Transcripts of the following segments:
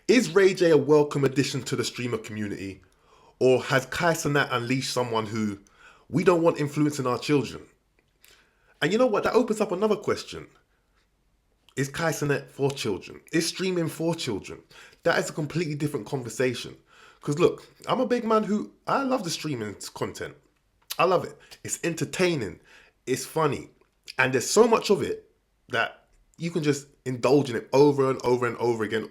Is Ray J a welcome addition to the streamer community? Or has Kai Cenat unleashed someone who we don't want influencing our children? And you know what? That opens up another question. Is Kai Cenat for children? Is streaming for children? That is a completely different conversation. Because look, I'm a big man who, I love the streaming content. I love it. It's entertaining. It's funny. And there's so much of it that you can just indulge in it over and over and over again.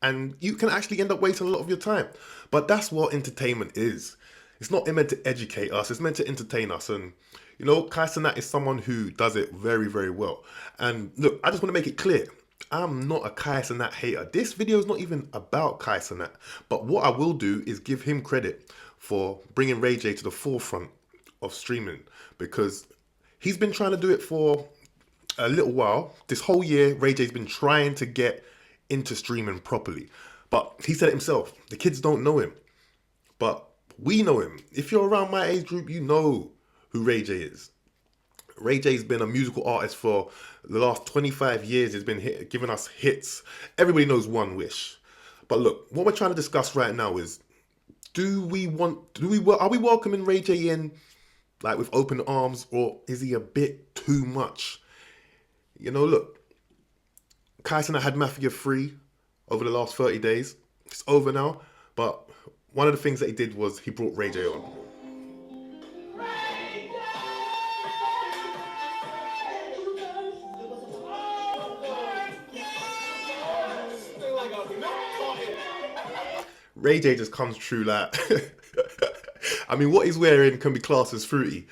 And you can actually end up wasting a lot of your time. But that's what entertainment is. It's not meant to educate us. It's meant to entertain us. And, you know, Kai Cenat is someone who does it very, very well. And look, I just want to make it clear. I'm not a Kai Cenat hater. This video is not even about Kai Cenat. But what I will do is give him credit for bringing Ray J to the forefront of streaming. Because he's been trying to do it for a little while. This whole year, Ray J's been trying to get into streaming properly. But he said it himself. The kids don't know him. But we know him. If you're around my age group, you know who Ray J is. Ray J's been a musical artist for the last 25 years. He's been giving us hits. Everybody knows One Wish. But look, what we're trying to discuss right now is, are we welcoming Ray J in like with open arms, or is he a bit too much? You know, look, Kai Cenat had Mafia 3 over the last 30 days. It's over now. But one of the things that he did was he brought Ray J on. Ray J just comes true like, I mean, what he's wearing can be classed as fruity.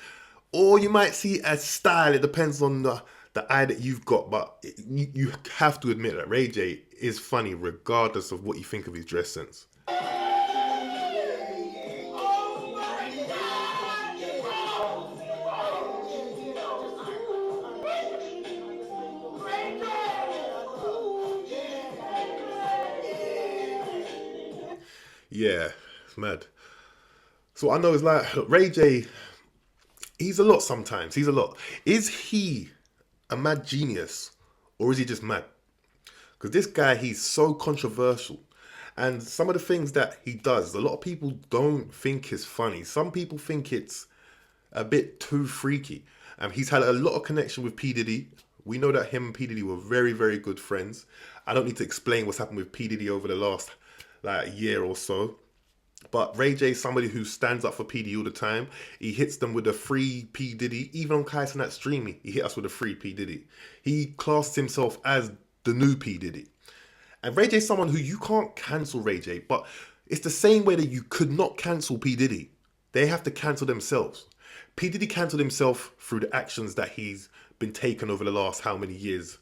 Or you might see it as style. It depends on the eye that you've got. But you have to admit that Ray J is funny regardless of what you think of his dress sense. Yeah, it's mad. So I know it's like, look, Ray J, he's a lot sometimes. He's a lot. Is he a mad genius or is he just mad? Because this guy, he's so controversial. And some of the things that he does, a lot of people don't think is funny. Some people think it's a bit too freaky. He's had a lot of connection with P. Diddy. We know that him and P. Diddy were very, very good friends. I don't need to explain what's happened with P. Diddy over the last year or so. But Ray J is somebody who stands up for P. Diddy all the time. He hits them with a free P. Diddy. Even on Kai Cenat streaming, he hit us with a free P. Diddy. He classes himself as the new P. Diddy. And Ray J is someone who you can't cancel Ray J. But it's the same way that you could not cancel P. Diddy. They have to cancel themselves. P. Diddy cancelled himself through the actions that he's been taken over the last how many years.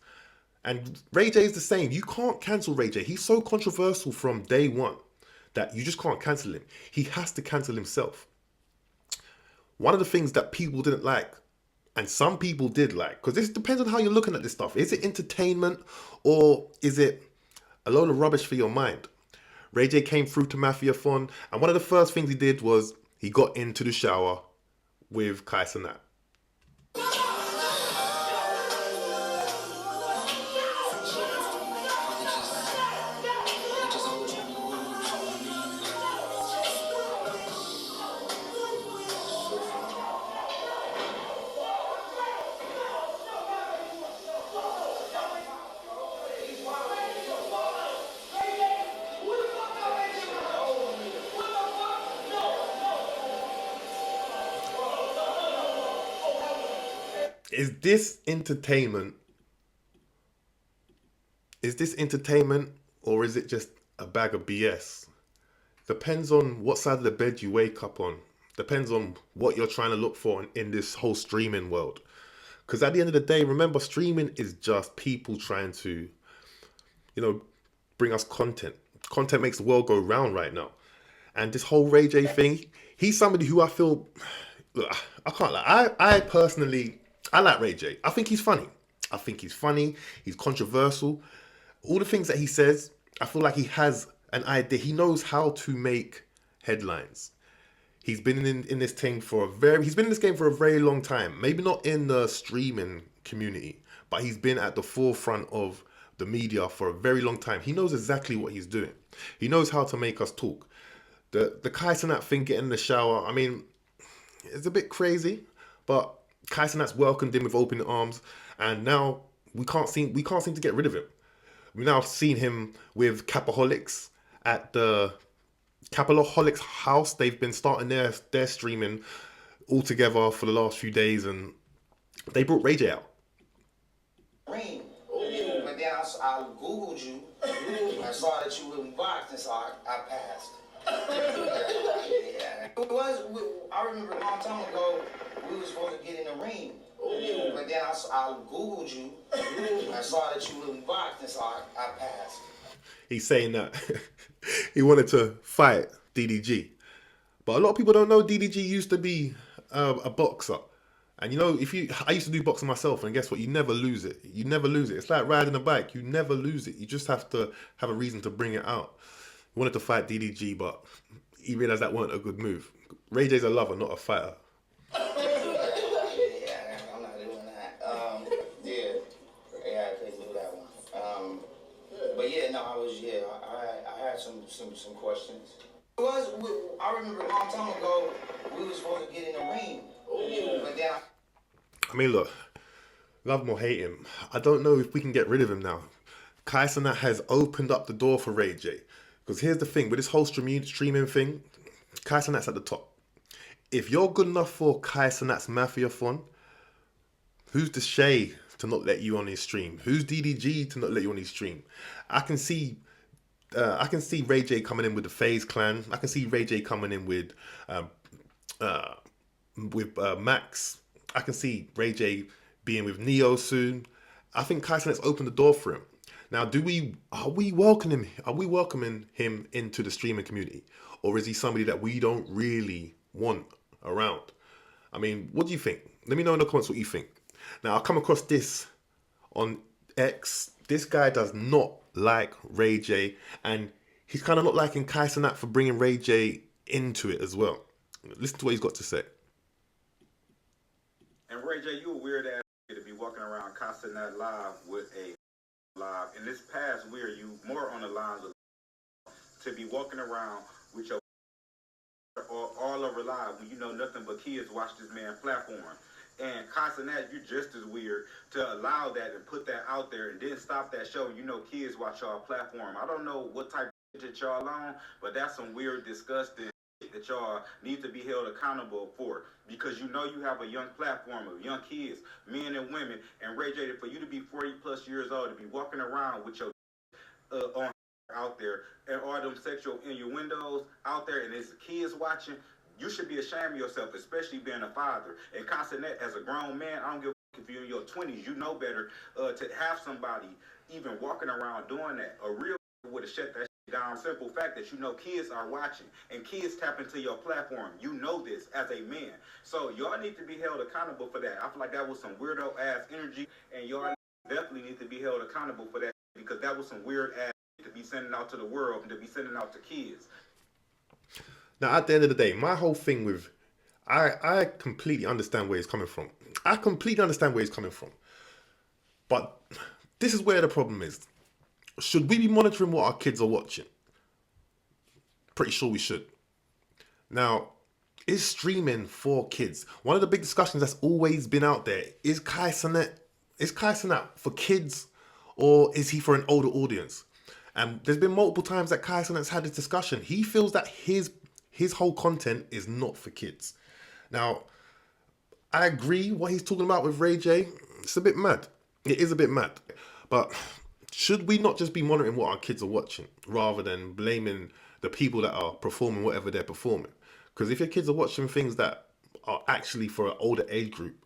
And Ray J is the same. You can't cancel Ray J. He's so controversial from day one that you just can't cancel him. He has to cancel himself. One of the things that people didn't like, and some people did like, because this depends on how you're looking at this stuff. Is it entertainment or is it a load of rubbish for your mind? Ray J came through to Mafia Fun, and one of the first things he did was he got into the shower with Kai Cenat. Is this entertainment? Is this entertainment or is it just a bag of BS? Depends on what side of the bed you wake up on. Depends on what you're trying to look for in this whole streaming world. Because at the end of the day, remember, streaming is just people trying to, bring us content. Content makes the world go round right now. And this whole Ray J thing, he's somebody who I feel, look, I can't lie. I personally, I like Ray J. I think he's funny. He's controversial. All the things that he says, I feel like he has an idea. He knows how to make headlines. He's been in this thing he's been in this game for a very long time. Maybe not in the streaming community, but he's been at the forefront of the media for a very long time. He knows exactly what he's doing. He knows how to make us talk. The Kai Cenat thing, getting in the shower, I mean, it's a bit crazy, but Kai Cenat's welcomed him with open arms, and now we can't seem to get rid of him. We've now seen him with Capaholics at the Capaholics house. They've been starting their streaming all together for the last few days, and they brought Ray J out. Ring. But then I Googled you. I saw that you were boxed, and so I passed. Yeah. It was, I remember a long time ago, we were supposed to get in the ring. But then I Googled you. I saw that you were boxed, and so I passed. He's saying that he wanted to fight DDG. But a lot of people don't know DDG used to be a boxer. And you know, I used to do boxing myself, and guess what? You never lose it. You never lose it. It's like riding a bike. You never lose it. You just have to have a reason to bring it out. He wanted to fight DDG, but he realized that wasn't a good move. Ray J's a lover, not a fighter. Yeah, I'm not doing that. I couldn't do that one. But yeah, no, I had some questions. It was, I remember a long time ago, we were supposed to get in the ring. But then I mean, look, love him or hate him, I don't know if we can get rid of him now. Kai Cenat has opened up the door for Ray J. Because here's the thing, with this whole streaming thing, Kai Cenat's at the top. If you're good enough for Kai Cenat's Mafia fun, who's the Shay to not let you on his stream? Who's DDG to not let you on his stream? I can see Ray J coming in with the FaZe Clan. I can see Ray J coming in with Max. I can see Ray J being with Neo soon. I think Kai Cenat's opened the door for him. Now, are we welcoming him into the streaming community, or is he somebody that we don't really want around? I mean, what do you think? Let me know in the comments what you think. Now, I come across this on X. This guy does not like Ray J, and he's kind of not liking Kai Cenat for bringing Ray J into it as well. Listen to what he's got to say. And Ray J, you a weird ass to be walking around Kai Cenat live with a live. In this past weird, you more on the lines of to be walking around with your all over live when you know nothing but kids watch this man platform. And Kai Cenat, you're just as weird to allow that and put that out there and then stop that show. You know kids watch y'all platform. I don't know what type of shit y'all on, but that's some weird, disgusting shit that y'all need to be held accountable for, because you know you have a young platform of young kids, men and women. And Ray J, for you to be 40 plus years old, to be walking around with your on out there and all them sexual innuendos out there, and there's kids watching, you should be ashamed of yourself, especially being a father. And Kai Cenat, as a grown man, I don't give a if you're in your 20s, you know better to have somebody even walking around doing that. A real would have shut that shit down. Simple fact that you know kids are watching and kids tap into your platform. You know this as a man. So y'all need to be held accountable for that. I feel like that was some weirdo ass energy, and y'all definitely need to be held accountable for that, because that was some weird ass to be sending out to the world and to be sending out to kids. Now, at the end of the day, my whole thing with, I completely understand where he's coming from. I completely understand where he's coming from. But this is where the problem is. Should we be monitoring what our kids are watching? Pretty sure we should. Now, is streaming for kids? One of the big discussions that's always been out there, is Kai Cenat for kids, or is he for an older audience? And there's been multiple times that Kai Cenat's had this discussion. He feels that his whole content is not for kids. Now, I agree what he's talking about with Ray J. It's a bit mad. It is a bit mad. But should we not just be monitoring what our kids are watching rather than blaming the people that are performing whatever they're performing? Because if your kids are watching things that are actually for an older age group,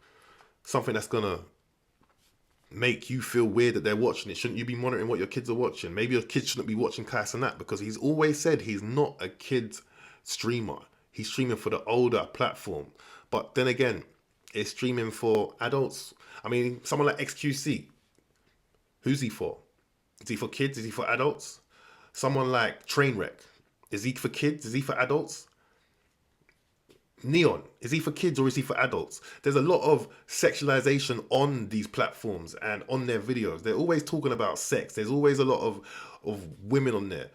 something that's going to make you feel weird that they're watching it, shouldn't you be monitoring what your kids are watching? Maybe your kids shouldn't be watching Kai Cenat, because he's always said he's not a kid's streamer. He's streaming for the older platform. But then again, it's streaming for adults. I mean, someone like XQC, who's he for? Is he for kids? Is he for adults? Someone like Trainwreck, is he for kids? Is he for adults? Neon, is he for kids or is he for adults? There's a lot of sexualization on these platforms and on their videos. They're always talking about sex. There's always a lot of women on there.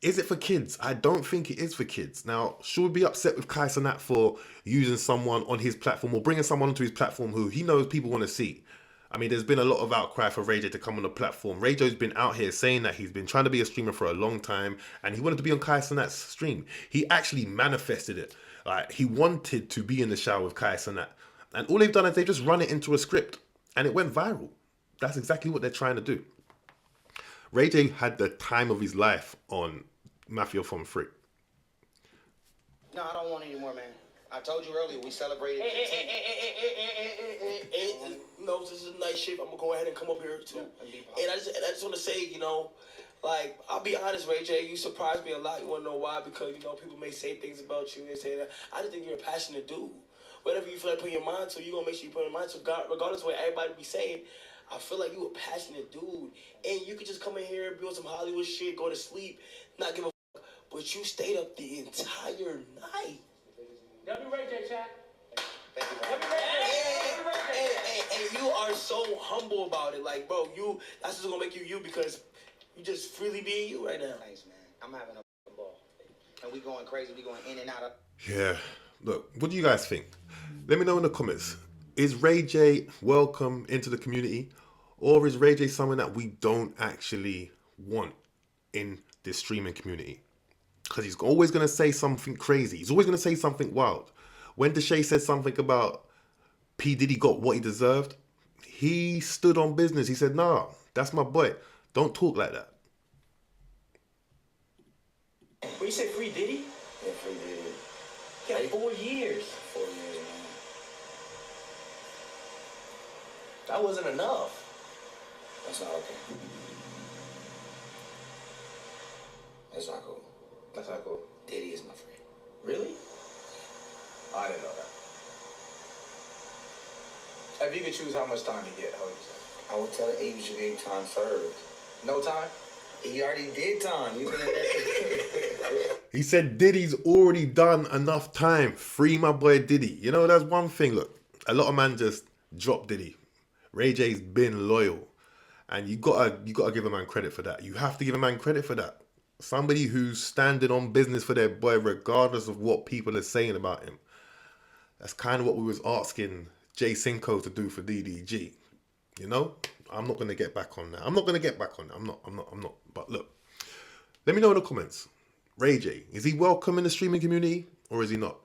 Is it for kids? I don't think it is for kids. Now, should we be upset with Kai Cenat for using someone on his platform or bringing someone onto his platform who he knows people want to see? I mean, there's been a lot of outcry for Ray J to come on the platform. Ray J's been out here saying that he's been trying to be a streamer for a long time and he wanted to be on Kai Cenat's stream. He actually manifested it. Like, he wanted to be in the shower with Kai Cenat. And all they've done is they've just run it into a script and it went viral. That's exactly what they're trying to do. Ray J had the time of his life on Mafia from Free. No, I don't want any more, man. I told you earlier, we celebrated. You know, this is a nice shape. I'm gonna go ahead and come up here too. And I just want to say, you know, like, I'll be honest, Ray J, you surprised me a lot. You wanna know why? Because, you know, people may say things about you and say that. I just think you're a passionate dude. Whatever you feel like putting your mind to, you're gonna make sure you put your mind to. Regardless of what everybody be saying, I feel like you a passionate dude. And you could just come in here, be on some Hollywood shit, go to sleep, not give a fuck. But you stayed up the entire night. W Ray J, chat. Thank you, W man. Ray J. And you are so humble about it. Like, bro, that's just gonna make you you because you just freely being you right now. Thanks, man. I'm having a ball. And we going crazy. We going in and out of. Yeah. Look, what do you guys think? Let me know in the comments. Is Ray J welcome into the community? Or is Ray J someone that we don't actually want in this streaming community? Because he's always going to say something crazy. He's always going to say something wild. When Deshae said something about P. Diddy got what he deserved, he stood on business. He said, nah, that's my boy. Don't talk like that. When you say free Diddy, Yeah, free Diddy. he got 4 years. 4 years, man. That wasn't enough. That's not okay. That's not cool. That's not cool. Diddy is my friend. Really? I didn't know that. If you could choose how much time to get, how would you say? I would tell the you should get time served. No time? He already did time. You been in that. He said Diddy's already done enough time. Free my boy Diddy. You know, that's one thing. Look, a lot of man just dropped Diddy. Ray J's been loyal. And you gotta give a man credit for that. You have to give a man credit for that. Somebody who's standing on business for their boy regardless of what people are saying about him. That's kind of what we was asking Jay Cinco to do for DDG. You know? I'm not going to get back on that. I'm not. But look, let me know in the comments. Ray J, is he welcome in the streaming community or is he not?